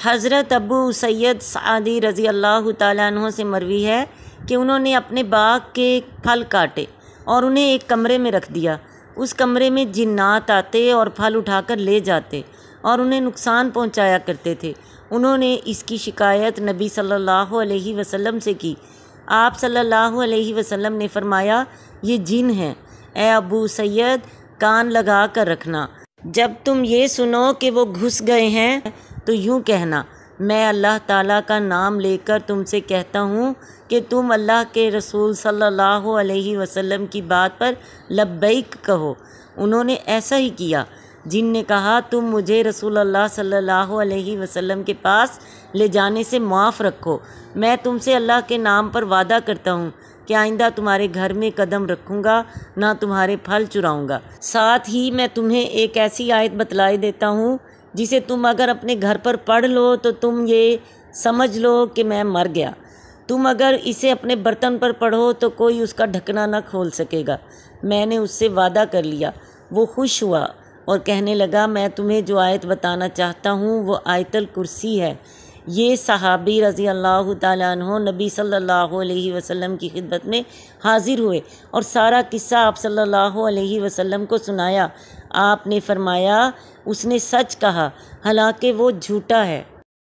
حضرت ابو سید سعدی رضی اللہ تعالیٰ عنہ سے مروی ہے کہ انہوں نے اپنے باغ کے پھل کاٹے اور انہیں ایک کمرے میں رکھ دیا۔ اس کمرے میں جنات آتے اور پھل اٹھا کر لے جاتے اور انہیں نقصان پہنچایا کرتے تھے۔ انہوں نے اس کی شکایت نبی صلی اللہ علیہ وسلم سے کی۔ آپ صلی اللہ علیہ وسلم نے فرمایا، یہ جن ہیں، اے ابو سید کان لگا کر رکھنا۔ جب تم یہ سنو کہ وہ گھس گئے ہیں تو یوں کہنا، میں اللہ تعالیٰ کا نام لے کر تم سے کہتا ہوں کہ تم اللہ کے رسول صلی اللہ علیہ وسلم کی بات پر لبیک کہو۔ انہوں نے ایسا ہی کیا۔ جن نے کہا، تم مجھے رسول اللہ صلی اللہ علیہ وسلم کے پاس لے جانے سے معاف رکھو، میں تم سے اللہ کے نام پر وعدہ کرتا ہوں کہ آئندہ تمہارے گھر میں قدم رکھوں گا، نہ تمہارے پھل چراؤں گا۔ ساتھ ہی میں تمہیں ایک ایسی آیت بتلائی دیتا ہوں جسے تم اگر اپنے گھر پر پڑھ لو تو تم یہ سمجھ لو کہ میں مر گیا۔ تم اگر اسے اپنے برتن پر پڑھو تو کوئی اس کا ڈھکنا نہ کھول سکے گا۔ میں نے اس سے وعدہ کر لیا۔ وہ خوش ہوا اور کہنے لگا، میں تمہیں جو آیت بتانا چاہتا ہوں وہ آیت الکرسی ہے۔ یہ صحابی رضی اللہ تعالیٰ عنہ نبی صلی اللہ علیہ وسلم کی خدمت میں حاضر ہوئے اور سارا قصہ آپ صلی اللہ علیہ وسلم کو سنایا۔ آپ نے فرمایا، اس نے سچ کہا، حالانکہ وہ جھوٹا ہے۔